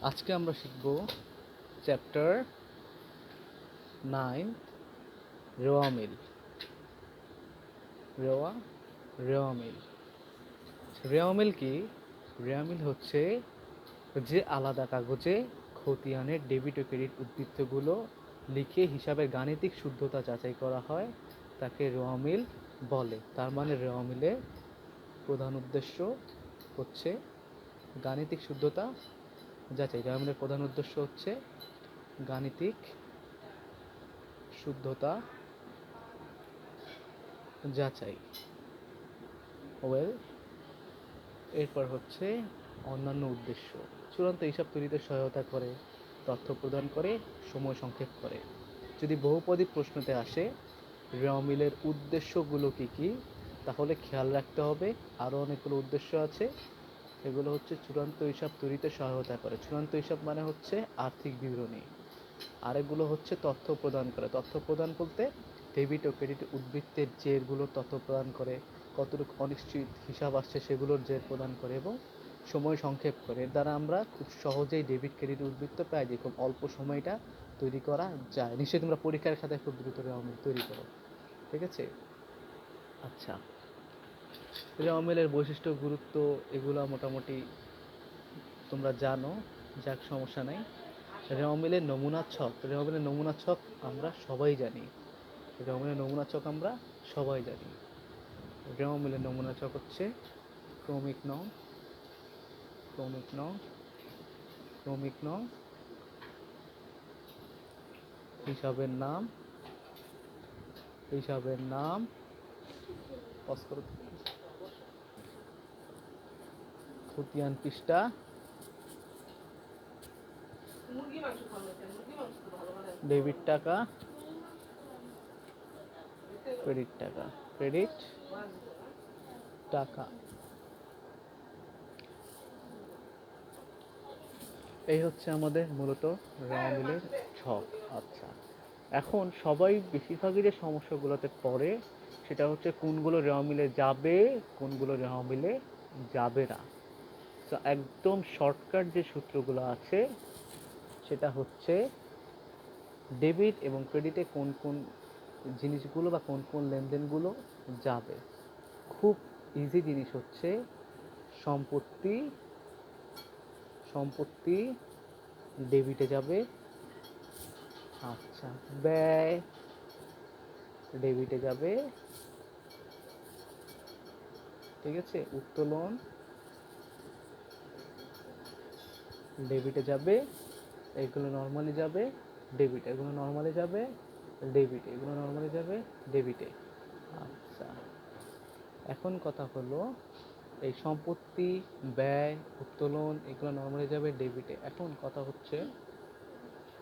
আজকে আমরা শিখব চ্যাপ্টার 9 রেওয়া মিল। রেওয়া মিল রেওয়া মিল কি? রেওয়া মিল হচ্ছে যে আলাদা কাগজে খতিয়ানের ডেবিট ও ক্রেডিট উদ্বৃত্তগুলো লিখে হিসাবের গাণিতিক শুদ্ধতা যাচাই করা হয়, তাকে রেওয়া মিল বলে। তার মানে রেওয়া মিলের প্রধান উদ্দেশ্য হচ্ছে গাণিতিক শুদ্ধতা যাচাই। রেওয়া মিলের প্রধান উদ্দেশ্য হচ্ছে গাণিতিক শুদ্ধতা যাচাই। ওয়েল, এরপর হচ্ছে অন্যান্য উদ্দেশ্য। চূড়ান্ত হিসাব তৈরিতে সহায়তা করে, তথ্য প্রদান করে, সময় সংক্ষেপ করে। যদি বহুপদী প্রশ্নতে আসে রেওয়া মিলের উদ্দেশ্যগুলো কী কী, তাহলে খেয়াল রাখতে হবে আরও অনেকগুলো উদ্দেশ্য আছে। এগুলো হচ্ছে চূড়ান্ত হিসাব তৈরিতে সহায়তা করে। চূড়ান্ত হিসাব মানে হচ্ছে আর্থিক বিবরণী। আরেকগুলো হচ্ছে তথ্য প্রদান করে। তথ্য প্রদান বলতে ডেবিট ও ক্রেডিট উদ্বৃত্তের জেরগুলোর তথ্য প্রদান করে, কতটুকু অনিশ্চিত হিসাব আসছে সেগুলোর জের প্রদান করে, এবং সময় সংক্ষেপ করে। এর দ্বারা আমরা খুব সহজেই ডেবিট ক্রেডিট উদ্বৃত্ত পাই, যে খুব অল্প সময়টা তৈরি করা যায়। নিশ্চয়ই তোমরা পরীক্ষার খাতায় খুব দ্রুত রেওয়া মিল তৈরি করো, ঠিক আছে? আচ্ছা, রেওয়া মিলের বৈশিষ্ট্য, গুরুত্ব এগুলো মোটামুটি তোমরা জানো, যাক সমস্যা নাই। রেওয়া মিলের নমুনা ছক। রেওয়া মিলের নমুনা ছক আমরা সবাই জানি। রেওয়া মিলের নমুনা ছক আমরা সবাই জানি। রেওয়া মিলের নমুনা ছক হচ্ছে ক্রমিক নং, ক্রমিক নং, ক্রমিক নং, হিসাবের নাম, হিসাবের নাম, খতিয়ান পৃষ্ঠা, ডেবিট টাকা, ক্রেডিট টাকা, ক্রেডিট টাকা। এই হচ্ছে আমাদের মূলত রেওয়া মিলের ছক। আচ্ছা, এখন সবাই বেশিরভাগই যে সমস্যাগুলোতে পড়ে সেটা হচ্ছে কোনগুলো রেওয়া মিলে যাবে, কোনগুলো রেওয়া মিলে যাবে না। তো একদম শর্টকাট যে সূত্রগুলো আছে সেটা হচ্ছে ডেবিট এবং ক্রেডিটে কোন কোন জিনিসগুলো বা কোন কোন লেনদেনগুলো যাবে। খুব ইজি জিনিস হচ্ছে সম্পত্তি, সম্পত্তি ডেবিটে যাবে। আচ্ছা, ব্যয় ডেবিটে যাবে, ঠিক আছে? উত্তোলন ডেবিটে যাবে, এগুলো নর্মালি যাবে ডেবিটে, এগুলো নর্মালি যাবে ডেবিটে, এগুলো নর্মালি যাবে ডেবিটে। আচ্ছা, এখন কথা হলো এই সম্পত্তি, ব্যয়, উত্তোলন এগুলো নর্মালি যাবে ডেবিটে। এখন কথা হচ্ছে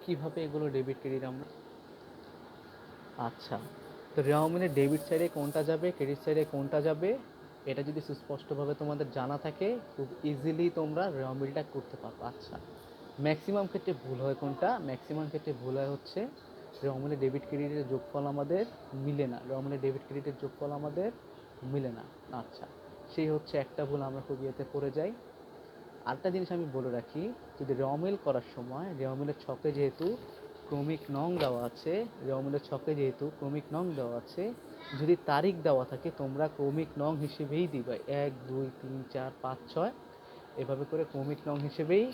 কিভাবে এগুলো ডেবিট ক্রেডিট আমরা। আচ্ছা, তো রেওয়া মিলের ডেবিট সাইডে কোনটা যাবে, ক্রেডিট সাইডে কোনটা যাবে, এটা যদি সুস্পষ্টভাবে তোমাদের জানা থাকে খুব ইজিলি তোমরা রেওয়া মিলটা করতে পারবে। আচ্ছা, ম্যাক্সিমাম ক্ষেত্রে ভুল হয় কোনটা? ম্যাক্সিমাম ক্ষেত্রে ভুল হয় হচ্ছে রেওয়া মিলের ডেবিট ক্রেডিটের যোগফল আমাদের মিলে না। রেওয়া মিলের ডেবিট ক্রেডিটের যোগফল আমাদের মিলে না। আচ্ছা, সেই হচ্ছে একটা ভুল আমরা খুব ইয়েতে পড়ে যাই। আরেকটা জিনিস আমি বলে রাখি, যদি রেওয়া মিল করার সময় রেওয়া মিলের ছকে যেহেতু ক্রমিক নং দেওয়া আছে, রেওয়া মিলের ছকে যেহেতু ক্রমিক নং দেওয়া আছে, যদি তারিখ দেওয়া থাকে তোমরা ক্রমিক নং হিসেবেই দিবা। 1 2 3 4 5 6 এভাবে করে ক্রমিক নং হিসেবেই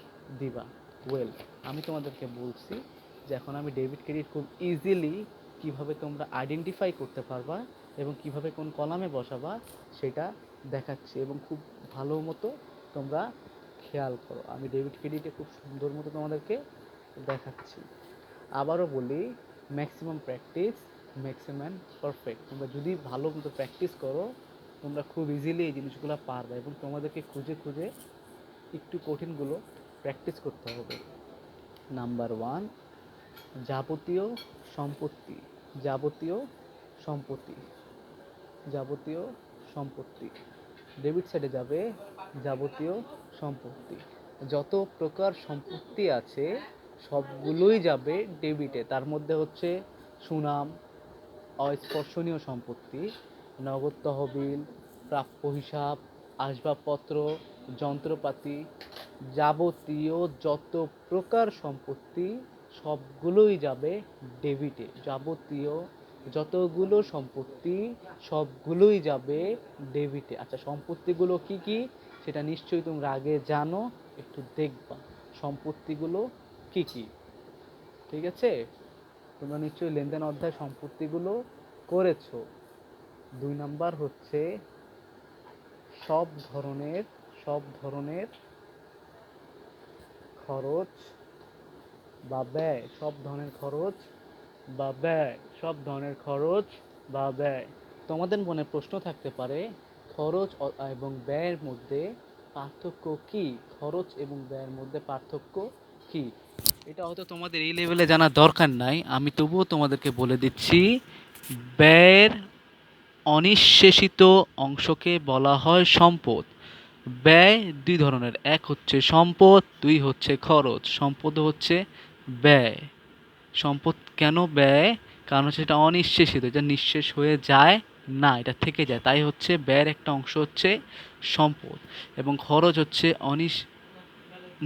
দিবা। ওয়েল, আমি তোমাদেরকে বলছি যে এখন আমি ডেবিট ক্রেডিট খুব ইজিলি কিভাবে তোমরা আইডেন্টিফাই করতে পারবা এবং কিভাবে কোন কলামে বসাবা সেটা দেখাচ্ছি, এবং খুব ভালো মতো তোমরা খেয়াল করো। আমি ডেবিট ক্রেডিটে খুব সুন্দর মতো তোমাদেরকে দেখাচ্ছি। আবারও বলি, ম্যাক্সিমাম প্র্যাকটিস ম্যাক্সিমাম পারফেক্ট। তোমরা যদি ভালো মতো প্র্যাকটিস করো তোমরা খুব ইজিলি এই জিনিসগুলো পারবে, এবং তোমাদেরকে খুঁজে খুঁজে একটু কঠিনগুলো প্র্যাকটিস করতে হবে। নাম্বার 1, যাবতীয় সম্পত্তি, যাবতীয় সম্পত্তি, যাবতীয় সম্পত্তি ডেবিট সাইডে যাবে। যাবতীয় সম্পত্তি, যত প্রকার সম্পত্তি আছে সবগুলোই যাবে ডেবিটে। তার মধ্যে হচ্ছে সুনাম, অস্পর্শনীয় সম্পত্তি, নগদ তহবিল, প্রাপ্য হিসাব, আসবাবপত্র, যন্ত্রপাতি, যাবতীয় যত প্রকার সম্পত্তি সবগুলোই যাবে ডেবিটে। যাবতীয় যতগুলো সম্পত্তি সবগুলোই যাবে ডেবিটে। আচ্ছা, সম্পত্তিগুলো কি কি সেটা নিশ্চয়ই তোমরা আগে জানো, একটু দেখবা সম্পত্তিগুলো কি কি। ঠিক আছে, তোমরা নিশ্চয়ই লেনদেন অধ্যায় সম্পত্তিগুলো করেছো। 2 নাম্বার হচ্ছে সব ধরনের খরচ বা ব্যয়। তোমাদের মনে প্রশ্ন থাকতে পারে খরচ এবং ব্যয়ের মধ্যে পার্থক্য কি? কি? এটা হয়তো তোমাদের এই লেভেলে জানার দরকার নাই, আমি তবুও তোমাদেরকে বলে দিচ্ছি। ব্যয়ের অনিঃশেষিত অংশকে বলা হয় সম্পদ। ব্যয় দুই ধরনের, এক হচ্ছে সম্পদ, দুই হচ্ছে খরচ। সম্পদ হচ্ছে ব্যয়। সম্পদ কেন ব্যয়? কারণ হচ্ছে এটা অনিঃশেষিত, এটা নিঃশেষ হয়ে যায় না, এটা থেকে যায়, তাই হচ্ছে ব্যয়ের একটা অংশ হচ্ছে সম্পদ। এবং খরচ হচ্ছে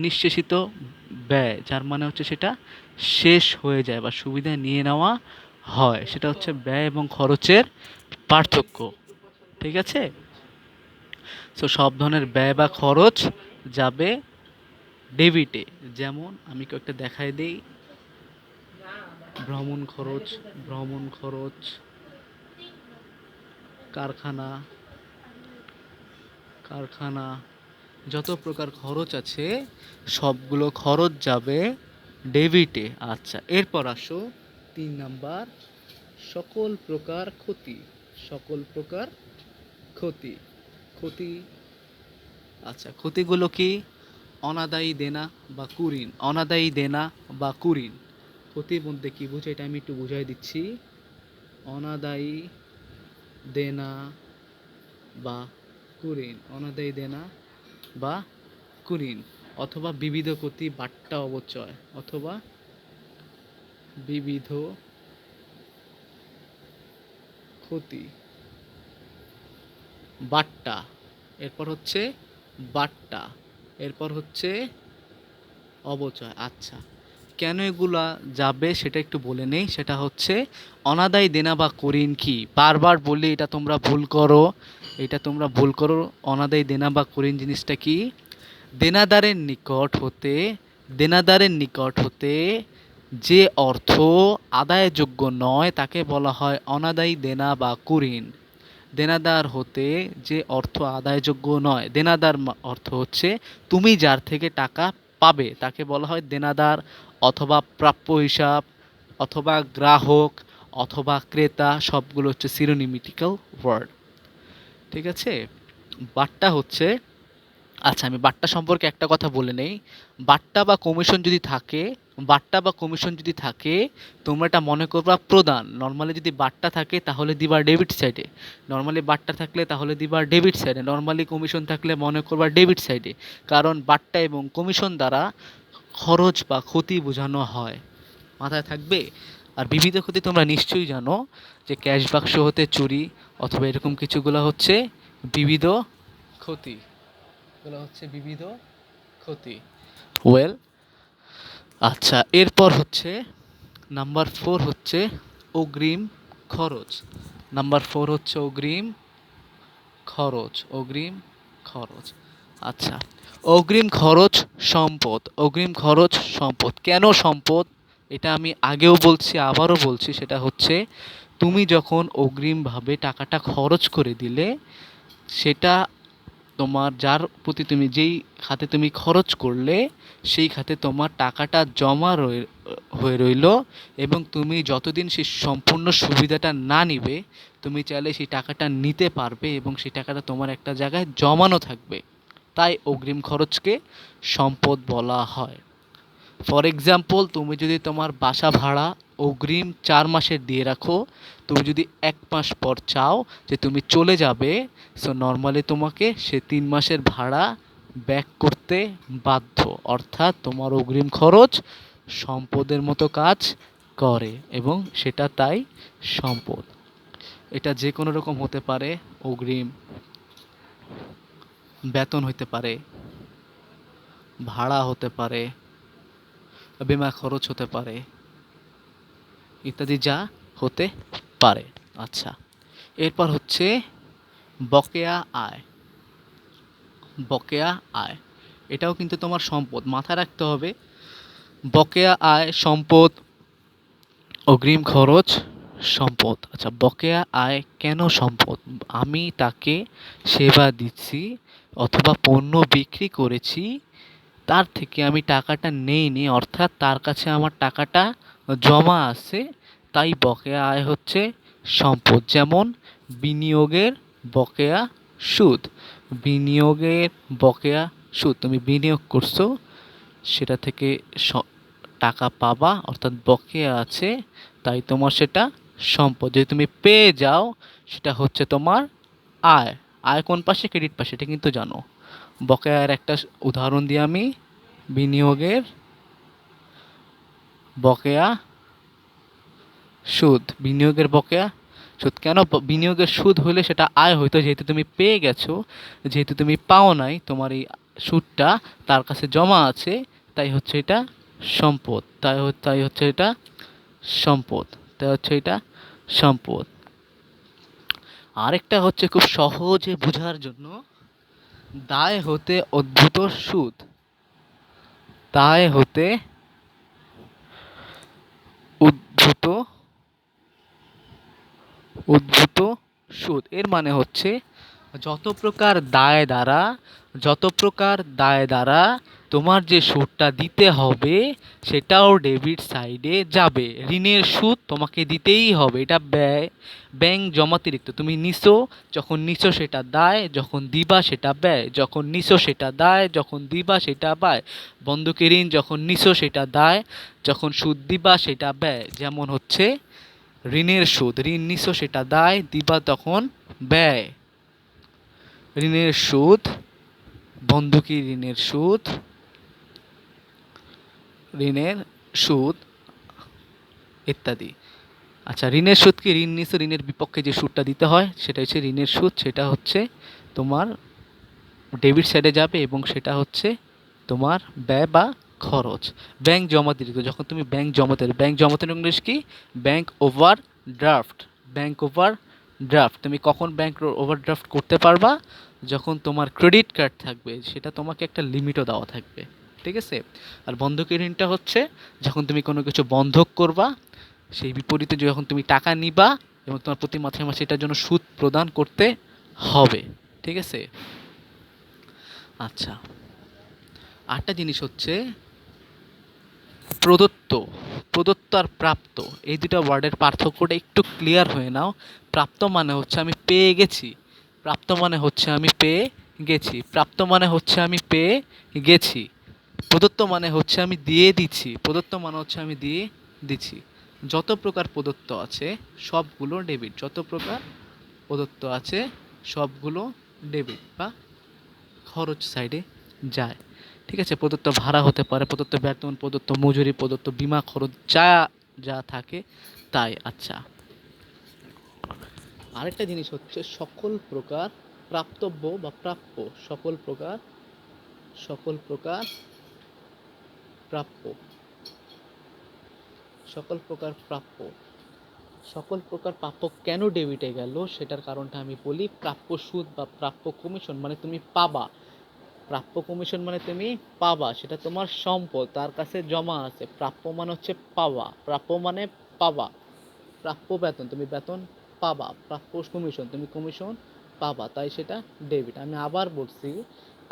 নিঃশেষিত ব্যয়, যার মানে হচ্ছে সেটা শেষ হয়ে যায় বা সুবিধা নিয়ে নেওয়া হয়। সেটা হচ্ছে ব্যয় এবং খরচের পার্থক্য। ঠিক আছে, সো সব ধরনের ব্যয় বা খরচ যাবে ডেবিটে। যেমন আমি কয়েকটা দেখাই দেই। ভ্রমণ খরচ, কারখানা কারখানা যত প্রকার খরচ আছে সবগুলো খরচ যাবে ডেবিটে। আচ্ছা, এরপর আসো 3 নাম্বার, সকল প্রকার ক্ষতি। ক্ষতি ক্ষতি আচ্ছা, ক্ষতিগুলো কি? অনাদায়ী দেনা বা কুঋণ। ক্ষতির মধ্যে কি বুঝে এটা আমি একটু বুঝাই দিচ্ছি। অনাদায়ী দেনা বা কুঋণ অথবা বিবিধ ক্ষতি, বাট্টা অবচয় অথবা বিবিধ ক্ষতি, বাট্টা। বাট্টা এরপর হচ্ছে অবচয়। আচ্ছা, কেন এগুলা যাবে সেটা একটু বলে নেই। সেটা হচ্ছে অনাদায়ী দেনা বা কুঋণ কি, বারবার বলি এটা তোমরা ভুল করো। অনাদায়ী দেনা বা কুঋণ জিনিসটা কি? দেনাদারের নিকট হতে যে অর্থ আদায়যোগ্য নয় তাকে বলা হয় অনাদায়ী দেনা বা কুঋণ। দেনাদার হতে যে অর্থ আদায়যোগ্য নয়, দেনাদার অর্থ হচ্ছে তুমি যার থেকে টাকা পাবে তাকে বলা হয় দেনাদার, অথবা প্রাপ্য হিসাব, অথবা গ্রাহক, অথবা ক্রেতা, সবগুলো হচ্ছে সিনোনিমিটিক্যাল ওয়ার্ড। ঠিক আছে, বাট্টা হচ্ছে, আচ্ছা আমি বাট্টা সম্পর্কে একটা কথা বলে নেই। বাট্টা বা কমিশন যদি থাকে তোমরা এটা মনে করবা প্রদান। নর্মালি যদি বাট্টা থাকে তাহলে দিবা ডেবিট সাইডে, নর্মালি কমিশন থাকলে মনে করবা ডেবিট সাইডে। কারণ বাট্টা এবং কমিশন দ্বারা খরচ বা ক্ষতি বোঝানো হয়, মাথায় থাকবে। আর বিবিধ ক্ষতি তোমরা নিশ্চয়ই জানো যে ক্যাশ বাক্স হতে চুরি অথবা এরকম কিছুগুলো হচ্ছে বিবিধ ক্ষতি। ওয়েল, আচ্ছা এরপর হচ্ছে নাম্বার 4 হচ্ছে অগ্রিম খরচ। আচ্ছা, অগ্রিম খরচ সম্পদ কেন সম্পদ? এটা আমি আগেও বলছি, আবারও বলছি। সেটা হচ্ছে তুমি যখন অগ্রিমভাবে টাকাটা খরচ করে দিলে, সেটা তোমার যার প্রতি তুমি যেই খাতে তুমি খরচ করলে সেই খাতে তোমার টাকাটা হয়ে রইল, এবং তুমি যতদিন সেই সম্পূর্ণ সুবিধাটা না নিবে তুমি চাইলে সেই টাকাটা নিতে পারবে এবং সেই টাকাটা তোমার একটা জায়গায় জমানো থাকবে। তাই অগ্রিম খরচকে সম্পদ বলা হয়। ফর এক্সাম্পল, তুমি যদি তোমার বাসা ভাড়া অগ্রিম 4 মাসের দিয়ে রাখো, তুমি যদি 1 মাস পর চাও যে তুমি চলে যাবে, সো নর্মালি তোমাকে সে 3 মাসের ভাড়া ব্যাক করতে বাধ্য। অর্থাৎ তোমার অগ্রিম খরচ সম্পদের মতো কাজ করে এবং সেটা তাই সম্পদ। এটা যে কোনো রকম হতে পারে, অগ্রিম বেতন হইতে পারে, ভাড়া হতে পারে, বিমা খরচ হতে পারে, ইত্যাদি যা হতে পারে। আচ্ছা, এরপর হচ্ছে বকেয়া আয়। বকেয়া আয় এটাও কিন্তু তোমার সম্পদ, মাথায় রাখতে হবে। বকেয়া আয় সম্পদ, অগ্রিম খরচ সম্পদ। আচ্ছা, বকেয়া আয় কেন সম্পদ? আমি তাকে সেবা দিচ্ছি অথবা পণ্য বিক্রি করেছি, তার থেকে আমি টাকাটা নেইনি, অর্থাৎ তার কাছে আমার টাকাটা জমা আছে, তাই বকেয়া আয় হচ্ছে সম্পদ। যেমন বিনিয়োগের বকেয়া সুদ। বিনিয়োগের বকেয়া সুদ, তুমি বিনিয়োগ করছো, সেটা থেকে টাকা পাবা, অর্থাৎ বকেয়া আছে, তাই তোমার সেটা সম্পদ। যদি তুমি পেয়ে যাও, সেটা হচ্ছে তোমার আয়। আয় কোন পাশে? ক্রেডিট পাশে, এটা কিন্তু জানো। বকেয়ার একটা উদাহরণ দিই আমি, বিনিয়োগের বকেয়া সুদ। বিনিয়োগের বকেয়া সুদ কেন? বিনিয়োগের সুদ হলে সেটা আয় হইতো, যেহেতু তুমি পেয়ে গেছো, যেহেতু তুমি পাও নাই, তোমার এই সুদটা তার কাছে জমা আছে, তাই হচ্ছে এটা সম্পদ। তাই হচ্ছে এটা সম্পদ। তাই হচ্ছে এটা সম্পদ। আরেকটা হচ্ছে খুব সহজে বোঝার জন্য, দায় হতে উদ্ভূত সুদ। দায় হতে উদ্ভূত উদ্ভূত সুদ, এর মানে হচ্ছে যত প্রকার দায় দ্বারা তোমার যে সুদটা দিতে হবে, সেটাও ডেবিট সাইডে যাবে। ঋণের সুদ তোমাকে দিতেই হবে, এটা ব্যয়। ব্যাংক জমাতিরিক্ত তুমি নিছো, যখন নিছো সেটা দায়, যখন দিবা সেটা ব্যয়। যখন নিছো সেটা দায়, যখন দিবা সেটা ব্যয়। বন্ধকি ঋণ যখন নিছো সেটা দায়, যখন সুদ দিবা সেটা ব্যয়। যেমন হচ্ছে ঋণের সুদ, ঋণ নিছো সেটা দায়, দিবা তখন ব্যয়। ঋণের সুদ, বন্ধকি ঋণের সুদ, ঋণের সুদ ইত্যাদি। আচ্ছা, ঋণের সুদ কি? ঋণ নিছো, ঋণের বিপক্ষে যে সুদটা দিতে হয় সেটা হচ্ছে ঋণের সুদ, সেটা হচ্ছে তোমার ডেবিট সাইডে যাবে, এবং সেটা হচ্ছে তোমার ব্যয় বা খরচ। ব্যাংক জমাতিরিক্ত, যখন তুমি ব্যাংক জমাতে ইংলিশ কি? Bank over draft. Bank over draft, তুমি কখন ব্যাংক ওভারড্রাফট করতে পারবা? যখন তোমার ক্রেডিট কার্ড থাকবে, সেটা তোমাকে একটা লিমিটও দেওয়া থাকবে, ঠিক আছে? আর বন্ধকি ঋণটা হচ্ছে যখন তুমি কোনো কিছু বন্ধক করবা, সেই বিপরীতে যখন তুমি টাকা নিবা, এবং তোমার প্রতি মাসে মাসে এটার জন্য সুদ প্রদান করতে হবে, ঠিক আছে? আচ্ছা, আরেকটা জিনিস হচ্ছে প্রদত্ত। প্রদত্ত আর প্রাপ্ত, এই দুটো ওয়ার্ডের পার্থক্যটা একটু ক্লিয়ার হয়ে নাও। প্রাপ্ত মানে হচ্ছে আমি পেয়ে গেছি, প্রাপ্ত মানে হচ্ছে আমি পেয়ে গেছি, প্রাপ্ত মানে হচ্ছে আমি পেয়ে গেছি। প্রদত্ত মানে হচ্ছে আমি দিয়ে দিচ্ছি, প্রদত্ত মানে হচ্ছে আমি দিয়ে দিচ্ছি। যত প্রকার প্রদত্ত আছে সবগুলো ডেবিট, যত প্রকার প্রদত্ত আছে সবগুলো ডেবিট বা খরচ সাইডে যায়, ঠিক আছে? প্রদত্ত ভাড়া হতে পারে, প্রদত্ত বেতন, প্রদত্ত মজুরি, প্রদত্ত বিমা খরচ, যা যা থাকে তাই। আচ্ছা, আরেকটা জিনিস হচ্ছে সকল প্রকার প্রাপ্তব্য বা প্রাপ্য। সকল প্রকার প্রাপ্য, সকল প্রকার প্রাপ্য। সকল প্রকার প্রাপ্য কেন ডেবিটে গেল সেটার কারণটা আমি বলি। প্রাপ্য সুদ বা প্রাপ্য কমিশন মানে তুমি পাবা, প্রাপ্য কমিশন মানে তুমি পাবা, সেটা তোমার সম্পদ, তার কাছে জমা আছে। প্রাপ্য মানে হচ্ছে পাওয়া, প্রাপ্য মানে পাবা। প্রাপ্য বেতন, তুমি বেতন পাবা। প্রাপ্য কমিশন, তুমি কমিশন পাবা, তাই সেটা ডেবিট। আমি আবার বলছি,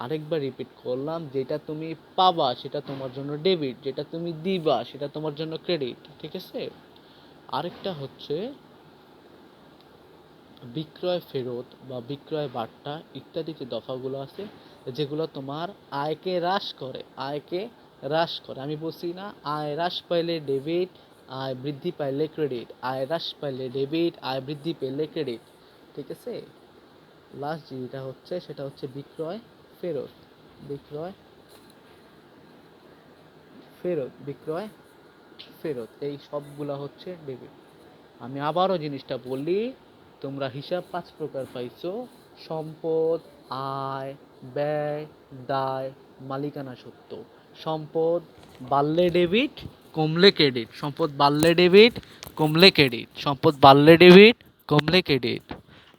আরেকবার রিপিট করলাম, যেটা তুমি পাবা সেটা তোমার জন্য ডেবিট, যেটা তুমি দিবা সেটা তোমার জন্য ক্রেডিট, ঠিক আছে? আরেকটা হচ্ছে বিক্রয় ফেরত বা বিক্রয় বার্তা ইত্যাদি যে দফাগুলো আছে, যেগুলো তোমার আয়কে হ্রাস করে, আয়কে হ্রাস করে। আমি বলছি না, আয় হ্রাস পাইলে ডেবিট, আয় বৃদ্ধি পাইলে ক্রেডিট, আয় হ্রাস পাইলে ডেবিট, আয় বৃদ্ধি পেলে ক্রেডিট, ঠিক আছে? লাস্ট যেটা হচ্ছে সেটা হচ্ছে বিক্রয় ফেরত। বিক্রয় বিক্রয় ফেরত, এই সবগুলা হচ্ছে ডেবিট। আমি আবারও জিনিসটা বলি, তোমরা হিসাব 5 প্রকার পাইছো: সম্পদ, আয়, ব্যয়, দায়, মালিকানা সত্ত্ব। সম্পদ বাড়লে ডেবিট, কমলে ক্রেডিট। সম্পদ বাড়লে ডেবিট, কমলে ক্রেডিট। সম্পদ বাড়লে ডেবিট, কমলে ক্রেডিট।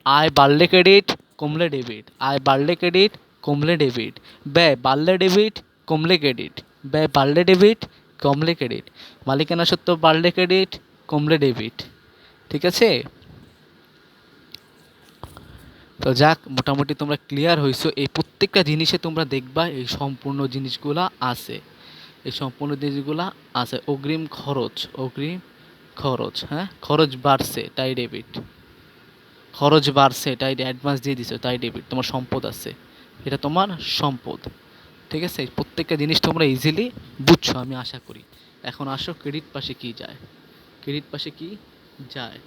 আয় বাড়লে ক্রেডিট, কমলে ডেবিট। আয় বাড়লে ক্রেডিট, কমলে ডেবিট। ব্যয় বাড়লে ডেবিট, কমলে ক্রেডিট। ব্যয় বাড়লে ডেবিট, কমলে ক্রেডিট। মালিকানা সত্ত্ব বাড়লে ক্রেডিট, কমলে ডেবিট। ঠিক আছে? তো যাক, মোটামুটি তোমরা ক্লিয়ার হইছো। এই প্রত্যেকটা জিনিসে তোমরা দেখবা এই সম্পূর্ণ জিনিসগুলা আছে, এই সম্পূর্ণ জিনিসগুলা আছে। অগ্রিম খরচ, অগ্রিম খরচ, হ্যাঁ, খরচ বাড়ছে তাই ডেবিট। খরচ বাড়ছে তাই অ্যাডভান্স দিয়ে দিছো তাই ডেবিট। তোমার সম্পদ আছে, এটা তোমার সম্পদ। ঠিক আছে? প্রত্যেকটা জিনিস তোমরা ইজিলি বুঝছো আমি আশা করি। এখন আসো ক্রেডিট পাশে কি যায়। ক্রেডিট পাশে কি যায়?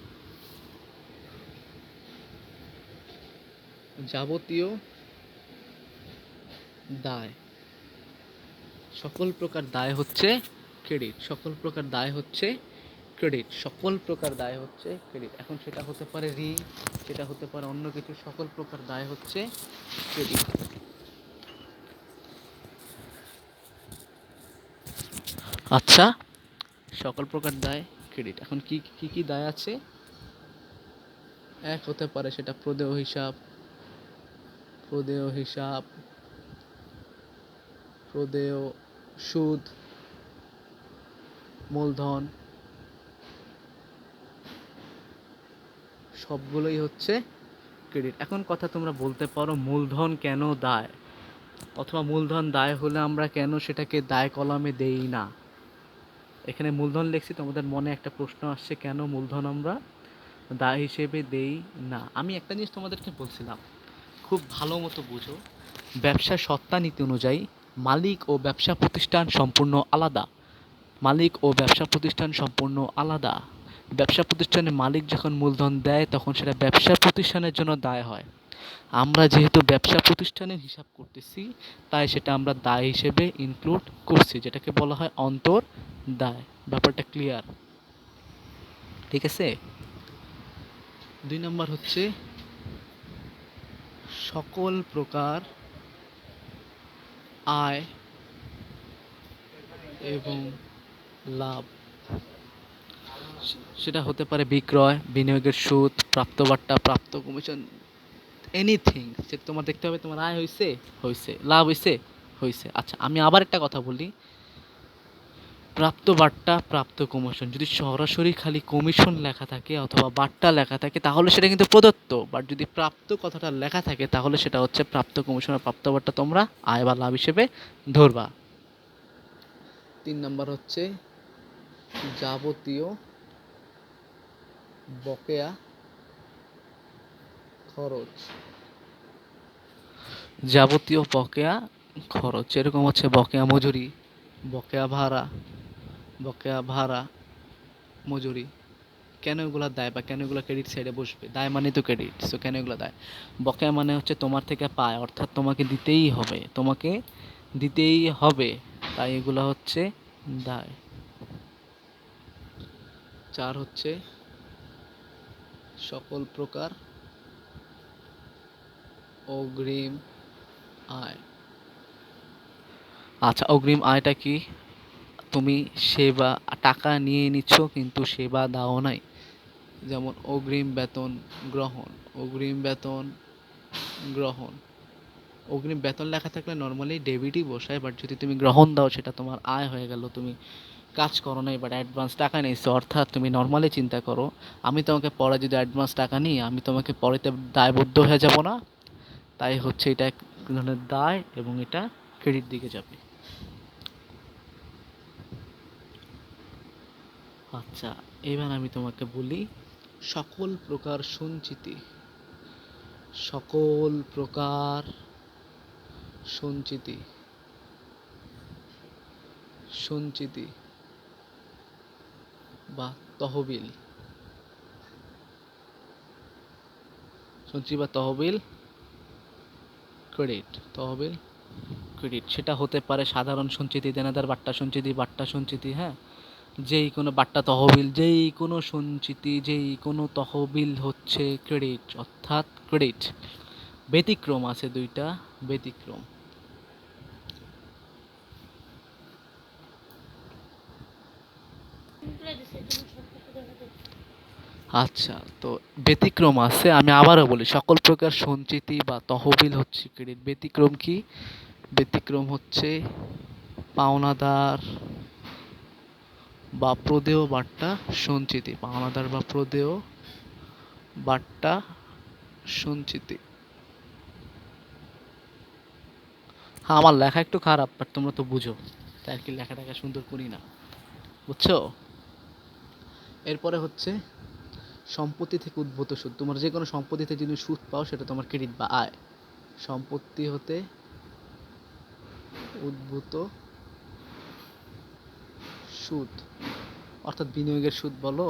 যাবতীয় দায়, সকল প্রকার দায় হচ্ছে ক্রেডিট। সকল প্রকার দায় হচ্ছে ক্রেডিট। সকল প্রকার দায় হচ্ছে ক্রেডিট। এখন সেটা হতে পারে ঋণ, সেটা হতে পারে অন্য কিছু। সকল প্রকার দায় হচ্ছে ক্রেডিট। আচ্ছা, সকল প্রকার দায় ক্রেডিট। এখন কি কি কি দায় আছে? এক হতে পারে সেটা প্রদেয় হিসাব, প্রদেয় হিসাব, প্রদেয় সুদ, মূলধন, সবগুলোই হচ্ছে ক্রেডিট। এখন কথা তোমরা বলতে পারো মূলধন কেন দায়, অথবা মূলধন দায় হলে আমরা কেন সেটাকে দায় কলামে দেই না। এখানে মূলধন লিখছি, তোমাদের মনে একটা প্রশ্ন আসছে কেন মূলধন আমরা দায় হিসেবে দেই না। আমি একটা জিনিস তোমাদেরকে বলছিলাম, খুব ভালো মতো বুঝো। ব্যবসা সত্তা নীতি অনুযায়ী মালিক ও ব্যবসা প্রতিষ্ঠান সম্পূর্ণ আলাদা। মালিক ও ব্যবসা প্রতিষ্ঠান সম্পূর্ণ আলাদা। ব্যবসা প্রতিষ্ঠানের মালিক যখন মূলধন দেয় তখন সেটা ব্যবসা প্রতিষ্ঠানের জন্য দায় হয়। আমরা যেহেতু ব্যবসা প্রতিষ্ঠানের হিসাব করতেছি তাই সেটা আমরা দায় হিসেবে ইনক্লুড করছি, যেটাকে বলা হয় অন্তর দায়। ব্যাপারটা ক্লিয়ার? ঠিক আছে? 2 নম্বর হচ্ছে সকল প্রকার আয় এবং লাভ। সেটা হতে পারে বিক্রয়, বিনিয়োগের সুদ, প্রাপ্ত বাট্টা, প্রাপ্ত কমিশন, এনিথিং। সেটা তোমার দেখতে হবে তোমার আয় হয়েছে, হয়েছে, লাভ হয়েছে, হয়েছে। আচ্ছা, আমি আবার একটা কথা বলি। প্রাপ্ত বাট্টা, প্রাপ্ত কমিশন, যদি সরাসরি খালি কমিশন লেখা থাকে অথবা বাট্টা লেখা থাকে তাহলে সেটা কিন্তু প্রদত্ত। বাট যদি প্রাপ্ত কথাটা লেখা থাকে তাহলে সেটা হচ্ছে প্রাপ্ত কমিশন আর প্রাপ্ত বাট্টা তোমরা আয় বা লাভ হিসেবে ধরবা। 3 নম্বর হচ্ছে যাবতীয় বকেয়া খরচ। যাবতীয় বকেয়া খরচ এরকম হচ্ছে বকেয়া মজুরি, বকেয়া ভাড়া, বকেয়া ভাড়া, মজুরি। কেন এগুলো দায় বা কেন এগুলো ক্রেডিট সাইডে বসবে? দায় মানে তো ক্রেডিট, সো কেন এগুলো দায়? বকেয়া মানে হচ্ছে তোমার থেকে পায়, অর্থাৎ তোমাকে দিতেই হবে, তোমাকে দিতেই হবে, তাই এগুলো হচ্ছে দায়। 4 হচ্ছে সকল প্রকার অগ্রিম আয়। আচ্ছা, অগ্রিম আয়টা কি? তুমি সেবা টাকা নিয়ে নিচ্ছ কিন্তু সেবা দাও নাই। যেমন অগ্রিম বেতন গ্রহণ, অগ্রিম বেতন গ্রহণ। অগ্রিম বেতন লেখা থাকলে নর্মালি ডেবিটই বসায়, বাট যদি তুমি গ্রহণ দাও সেটা তোমার আয় হয়ে গেল। তুমি কাজ করো নাই বাট অ্যাডভান্স টাকা নিয়েছো, অর্থাৎ তুমি নর্মালি চিন্তা করো আমি তোমাকে পরে যদি অ্যাডভান্স টাকা নিই আমি তোমাকে পরেতে দায়বদ্ধ হয়ে যাব না? তাই হচ্ছে এটা এক ধরনের দায় এবং এটা ক্রেডিট দিকে যাবে। আচ্ছা, এবার আমি তোমাকে বলি সকল প্রকার সঞ্চিতি। সকল প্রকার সঞ্চিতি, সঞ্চিতি বা তহবিল, সঞ্চিতি বা তহবিল ক্রেডিট, তহবিল ক্রেডিট। সেটা হতে পারে সাধারণ সঞ্চিতি, দেনাদার বাট্টা সঞ্চিতি, বাট্টা সঞ্চিতি, হ্যাঁ, যেই কোনো বাট্টা তহবিল, যেই কোনো সঞ্চিতি, যেই কোনো তহবিল হচ্ছে ক্রেডিট, অর্থাৎ ক্রেডিট। ব্যতিক্রম আছে 2টা ব্যতিক্রম। আচ্ছা, তো ব্যতিক্রম আছে। আমি আবারও বলি, সকল প্রকার সঞ্চিতি বা তহবিল হচ্ছে ক্রেডিট। ব্যতিক্রম কি? ব্যতিক্রম হচ্ছে পাওনাদার বা প্রদেয় বাট্টা সঞ্চিতি। পাওনাদার বা প্রদেয় বাট্টা সঞ্চিতি। হ্যাঁ, আমার লেখা একটু খারাপ, বাট তোমরা তো বুঝো, তাই আর কি লেখাটাকে সুন্দর করি না, বুঝছো? এরপরে হচ্ছে সম্পত্তি থেকে উদ্ভূত সুদ। তোমার যে কোনো সম্পত্তি থেকে যদি সুদ পাও, সেটা তোমার ক্রেডিট বা আয়। সম্পত্তি হতে উদ্ভূত সুদ, অর্থাৎ বিনিয়োগের সুদ বলো,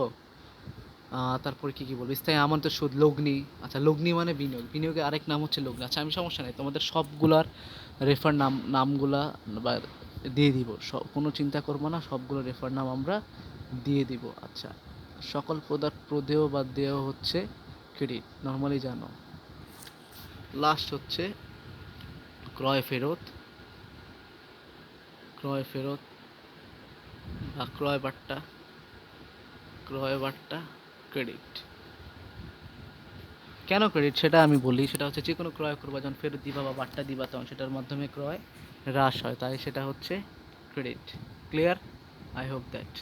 তারপরে কি কি বলবো, স্থায়ী আমানত সুদ, লগ্নি। আচ্ছা, লগ্নি মানে বিনিয়োগ, বিনিয়োগের আরেক নাম হচ্ছে লগ্নি। আচ্ছা, আমি সমস্যা নাই, তোমাদের সবগুলার রেফার নামগুলা বা দিয়ে দিব, সব কোনো চিন্তা করবো না, সবগুলো রেফার নাম আমরা দিয়ে দিব। আচ্ছা, সকল প্রদেয় বা দেয় হচ্ছে ক্রেডিট, নর্মালি জানো। লাস্ট হচ্ছে ক্রয় ফেরত, ক্রয় ফেরত বা ক্রয় বাট্টা ক্রেডিট। কেন ক্রেডিট সেটা আমি বলি। সেটা হচ্ছে যে কোনো ক্রয় করবা, যখন ফেরত দিবা বা বাট্টা দিবা, তখন সেটার মাধ্যমে ক্রয় হ্রাস হয়, তাই সেটা হচ্ছে credit. Clear? I hope that